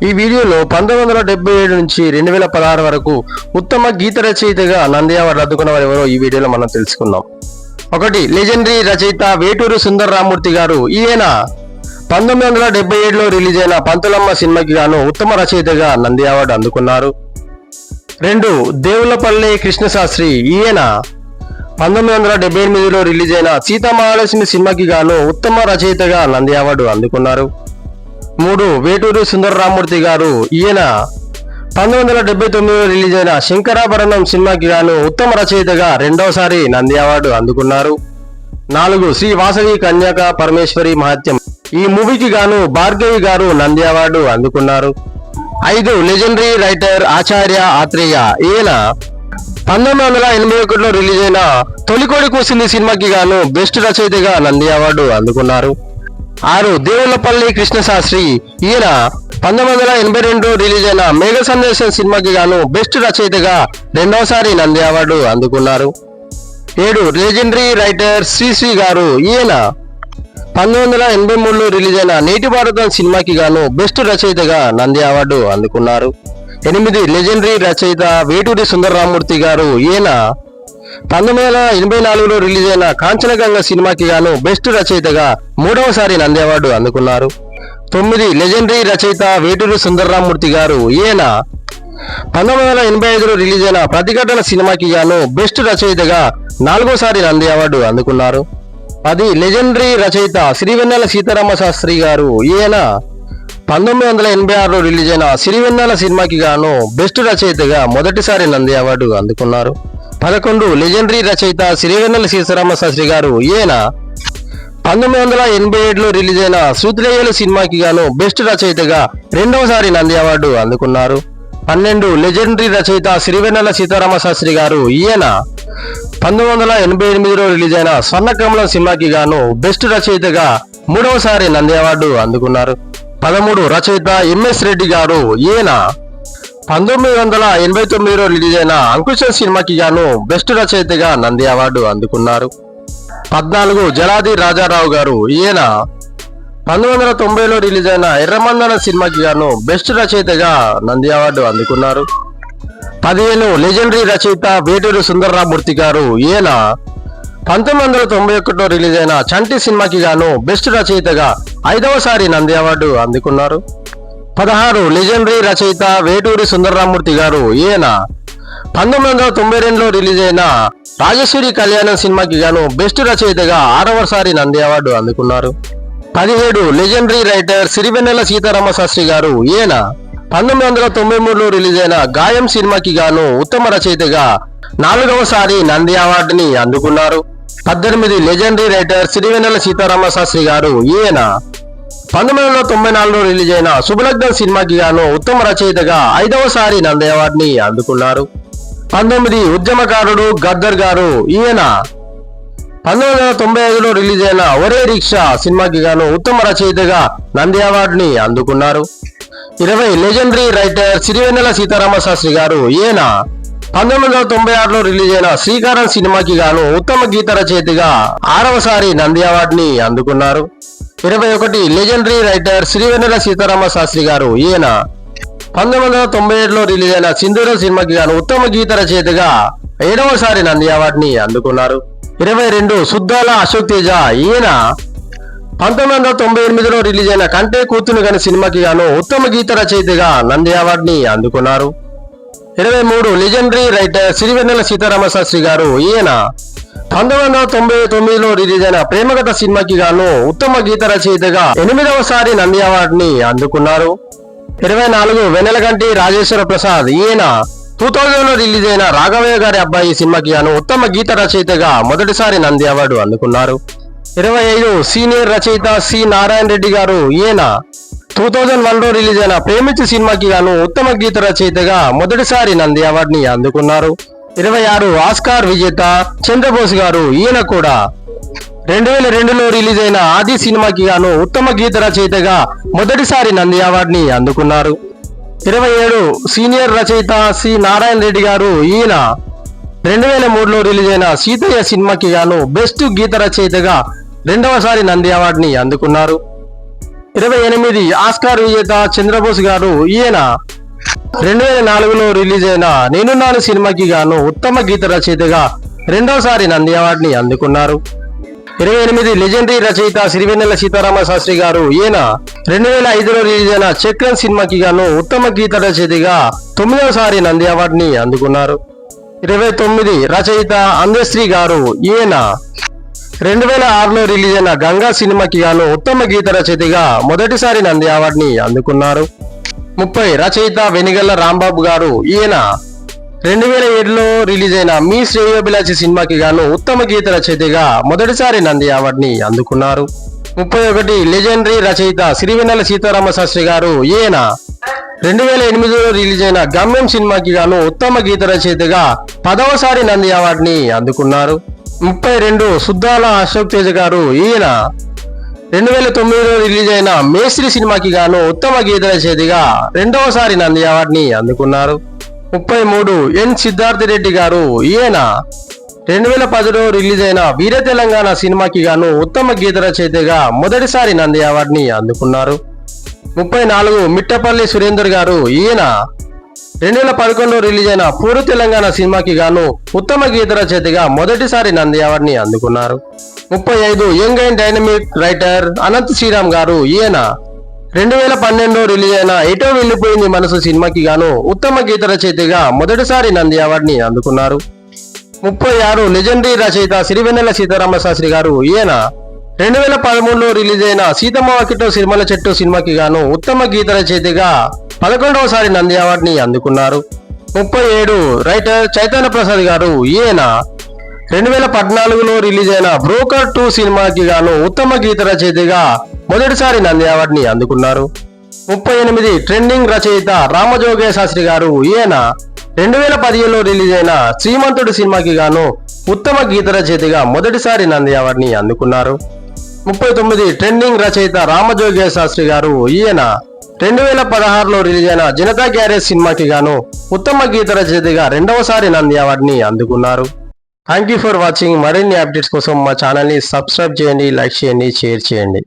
ఈ వీడియోలో 1977 నుంచి 2016 వరకు ఉత్తమ గీత రచయితగా నంది అవార్డు అందుకున్న వారు ఎవరో ఈ వీడియోలో మనం తెలుసుకుందాం. ఒకటి, లెజెండరీ రచయిత వేటూరి సుందర రామూర్తి గారు. ఈయన 1977లో రిలీజ్ అయిన పంతులమ్మ సినిమాకి గాను ఉత్తమ రచయితగా నంది అవార్డు అందుకున్నారు. 2, దేవులపల్లి కృష్ణశాస్త్రి. ఈయన 1978లో రిలీజ్ అయిన సీతామహాలక్ష్మి సినిమాకి గాను ఉత్తమ రచయితగా నంది అవార్డు అందుకున్నారు. 3, వేటూరి సుందర రామూర్తి గారు. ఈయన 1979లో రిలీజ్ అయిన శంకరాభరణం సినిమాకి గాను ఉత్తమ రచయితగా రెండవసారి నంది అవార్డు అందుకున్నారు. 4, శ్రీ వాసవి కన్యాక పరమేశ్వరి మహత్యం. ఈ మూవీకి గాను భార్గవి గారు నంది అవార్డు అందుకున్నారు. 5, లెజెండరీ రైటర్ ఆచార్య ఆత్రేయ. ఈయన 1981లో రిలీజ్ అయిన తొలికోడి కూసింది సినిమాకి గాను బెస్ట్ రచయితగా నంది అవార్డు అందుకున్నారు. 6, దేవులపల్లి కృష్ణశాస్త్రి. ఈయన 1982 రిలీజ్ అయిన మేఘ సందేశం సినిమాకి గాను బెస్ట్ రచయితగా రెండవసారి నంది అవార్డు అందుకున్నారు. 7, లెజెండరీ రైటర్ శ్రీశ్రీ గారు. ఈయన 1983లో రిలీజ్ అయిన నేటి భారతం సినిమాకి గాను బెస్ట్ రచయితగా నంది అవార్డు అందుకున్నారు. 8, లెజెండరీ రచయిత వేటూరి సుందర రామూర్తి గారు. ఈయన 1984లో రిలీజ్ అయిన కాంచనగంగ సినిమాకి గాను బెస్ట్ రచయితగా మూడవసారి నంది అవార్డు అందుకున్నారు. 9, లెజెండరీ రచయిత వేటూరి సుందర రామూర్తి గారు. ఈయన 1985లో రిలీజ్ అయిన ప్రతిఘటన సినిమాకి గాను బెస్ట్ రచయితగా నాలుగోసారి నంది అవార్డు అందుకున్నారు. 10, లెజెండరీ రచయిత సిరివెన్నెల సీతారామ శాస్త్రి గారు. ఈయన 1986లో రిలీజ్ అయిన సిరివెన్నెల సినిమాకి గాను బెస్ట్ రచయితగా మొదటిసారి నంది అవార్డు అందుకున్నారు. 11, లెజెండరీ రచయిత సిరివెన్నెల సీతారామ శాస్త్రి గారు. ఈయన 1987లో రిలీజ్ అయిన శృతిలేయలు సినిమాకి గాను బెస్ట్ రచయితగా రెండవసారి నంది అవార్డు అందుకున్నారు. 12, లెజెండరీ రచయిత సిరివెన్నెల సీతారామ శాస్త్రి గారు. ఈయన 1988లో రిలీజ్ అయిన స్వర్ణకమలం సినిమాకి గాను బెస్ట్ రచయితగా మూడవసారి నంది అవార్డు అందుకున్నారు. 13, రచయిత ఎంఎస్ రెడ్డి గారు. ఈయన 1989లో రిలీజ్ అయిన అంకుశం సినిమాకి గాను బెస్ట్ రచయితగా నంది అవార్డు అందుకున్నారు. 14, జలాది రాజారావు గారు. ఈయన 1990లో రిలీజ్ అయిన ఎర్రమందన సినిమాకి గాను బెస్ట్ రచయితగా నంది అవార్డు అందుకున్నారు. 15, లెజెండరీ రచయిత వేటూరి సుందర రామూర్తి గారు. ఈయన 1991లో రిలీజ్ అయిన చంటి సినిమాకి గాను బెస్ట్ రచయితగా ఐదవసారి నంది అవార్డు అందుకున్నారు. 16, లెజెండరీ రచయిత వేటూరి సుందర రామూర్తి గారు. ఈయన 1992లో రిలీజ్ అయిన రాజేశ్వరి కళ్యాణం సినిమాకి గాను బెస్ట్ రచయితగా ఆరవసారి నంది అవార్డు అందుకున్నారు. 17, లెజెండరీ రైటర్ సిరివెన్నెల సీతారామ శాస్త్రి గారు. ఈయన 1993లో రిలీజ్ అయిన గాయం సినిమాకి గాను ఉత్తమ రచయితగా నాలుగవసారి నంది అవార్డుని అందుకున్నారు. 18, లెజెండరీ రైటర్ సిరివెన్నెల సీతారామ శాస్త్రి గారు. ఈయన 1994లో రిలీజ్ అయిన శుభలగ్నం సినిమాకి గాను ఉత్తమ రచయితగా ఐదవసారి నంది అవార్డుని అందుకున్నారు. 19, ఉద్యమకారుడు గద్దర్ గారు. ఈయన 1995లో రిలీజ్ అయిన ఒరే రిక్షా సినిమాకి గాను ఉత్తమ రచయితగా నంది అవార్డుని అందుకున్నారు. 20, లెజెండరీ రైటర్ సిరివెన్నెల సీతారామ శాస్త్రి గారు. ఈయన 1996లో రిలీజ్ అయిన శ్రీకారం సినిమాకి గాను ఉత్తమ గీత రచయితగా ఆరవసారి నంది అవార్డుని అందుకున్నారు. 21, లెజెండరీ రైటర్ సిరివెన్నెల సీతారామ శాస్త్రి గారు. ఈయన 1997లో రిలీజ్ అయిన సింధూరం సినిమాకి గాను ఉత్తమ గీత రచయితగా ఏడవసారి నంది అవార్డుని అందుకున్నారు. 22, సుద్దాల అశోక్ తేజ. ఈయన 1998లో రిలీజ్ అయిన కంటే కూతురు గని సినిమాకి గాను ఉత్తమ గీత రచయితగా నంది అవార్డుని అందుకున్నారు. 23, లెజెండరీ రైటర్ సిరివెన్నెల సీతారామ శాస్త్రి గారు. ఈయన 1999లో రిలీజ్ అయిన ప్రేమకథ సినిమాకి గాను ఉత్తమ గీత రచయితగా ఎనిమిదవసారి నంది అవార్డుని అందుకున్నారు. 24, వెన్నెలగంటి రాజేశ్వర ప్రసాద్. ఈయన 2000లో రిలీజ్ అయిన రాఘవయ్య గారి అబ్బాయి సినిమాకి గాను ఉత్తమ గీత రచయితగా మొదటిసారి నంది అవార్డు అందుకున్నారు. 25, సీనియర్ రచయిత సి నారాయణ రెడ్డి గారు. ఈయన 2001లో రిలీజ్ అయిన ప్రేమించి సినిమాకి గాను ఉత్తమ గీత రచయితగా మొదటిసారి నంది అవార్డుని అందుకున్నారు. 26, ఆస్కార్ విజేత చంద్రబోస్ గారు. ఈయన కూడా 2002లో రిలీజ్ అయిన ఆది సినిమాకి గాను ఉత్తమ గీత రచయితగా మొదటిసారి నంది అవార్డుని అందుకున్నారు. 27, సీనియర్ రచయిత సి నారాయణ రెడ్డి గారు. ఈయన 2003లో రిలీజ్ అయిన సీతయ్య సినిమాకి గాను బెస్ట్ గీత రచయితగా రెండవసారి నంది అవార్డుని అందుకున్నారు. 28 ఆస్కార్ విజేత చంద్రబోస్ గారు. ఈయన 2004లో రిలీజ్ అయిన నేనున్నాను సినిమాకి గాను ఉత్తమ గీత రచయితగా రెండోసారి నంది అవార్డుని అందుకున్నారు. 28 లెజెండరీ రచయిత సిరివెన్నెల సీతారామ శాస్త్రి గారు. ఈయన 2005లో రిలీజ్ అయిన చక్రన్ సినిమాకి గాను ఉత్తమ గీత రచయితగా 9వసారి నంది అవార్డుని అందుకున్నారు. 29 రచయిత అందశ్రీ గారు. ఈయన 2006లో రిలీజ్ అయిన గంగా సినిమాకి గాను ఉత్తమ గీత రచయితగా మొదటిసారి నంది అవార్డుని అందుకున్నారు. 30 రచయిత వెనిగళ్ల రాంబాబు గారు. ఈయన 2007లో రిలీజ్ అయిన మీ శ్రేయోభిలాషి సినిమాకి గాను ఉత్తమ గీత రచయితగా మొదటిసారి నంది అవార్డుని అందుకున్నారు. 31 లెజెండరీ రచయిత సిరివెన్నెల సీతారామ శాస్త్రి గారు. ఈయన 2008లో రిలీజ్ అయిన గమ్యం సినిమాకి గాను ఉత్తమ గీత రచయితగా 10వసారి నంది అవార్డుని అందుకున్నారు. 32 సుద్దాల అశోక్ తేజ గారు. ఈయన 2009లో రిలీజ్ అయిన మేస్త్రి సినిమాకి గాను ఉత్తమ గీత రచయితగా 2వసారి నంది అవార్డుని అందుకున్నారు. 33 ఎన్ సిద్ధార్థ రెడ్డి గారు. ఈయన 2010లో రిలీజ్ అయిన వీర తెలంగాణ సినిమాకి గాను ఉత్తమ గీత రచయితగా మొదటిసారి నంది అవార్డుని అందుకున్నారు. 34 మిట్టపల్లి సురేందర్ గారు. ఈయన 2011లో రిలీజ్ అయిన పూర్వ తెలంగాణ సినిమాకి గాను ఉత్తమ గీత రచయితగా మొదటిసారి నంది అవార్డుని అందుకున్నారు. 35 young and dynamic writer Anant Sriram గారు. ఈయన 2012లో రిలీజ్ అయిన ఎటో వెళ్లిపోయింది మనసు సినిమాకి గాను ఉత్తమ గీత రచయితగా మొదటిసారి నంది అవార్డుని అందుకున్నారు. 36 లెజెండరీ రచయిత సిరివెన్నెల సీతారామ శాస్త్రి గారు. ఈయన 2013లో రిలీజ్ అయిన సీతమ్మ వాకిట్లో సిరిమల చెట్టు సినిమాకి గాను ఉత్తమ గీత రచయితగా 11వసారి నంది అవార్డుని అందుకున్నారు. 37 రైటర్ చైతన్య ప్రసాద్ గారు. ఈయన 2014లో రిలీజ్ అయిన బ్రోకర్ 2 సినిమాకి గాను ఉత్తమ గీత రచయితగా మొదటిసారి నంది అవార్డుని అందుకున్నారు. 38 ట్రెండింగ్ రచయిత రామజోగయ్య శాస్త్రి గారు. ఈయన 2017లో రిలీజ్ అయిన శ్రీమంతుడు సినిమాకి గాను ఉత్తమ గీత రచయితగా మొదటిసారి నంది అవార్డుని అందుకున్నారు. 39 ట్రెండింగ్ రచయిత రామజోగయ్య శాస్త్రి గారు. ఈయన 2016లో రిలీజ్ అయిన జనతా గ్యారేజ్ సినిమాకి గాను ఉత్తమ గీత రచయితగా 2వసారి నంది అవార్డుని అందుకున్నారు. Thank you for watching. మరిన్ని అప్డేట్స్ కోసం మా ఛానల్ని సబ్స్క్రైబ్ చేయండి, లైక్ చేయండి, షేర్ చేయండి.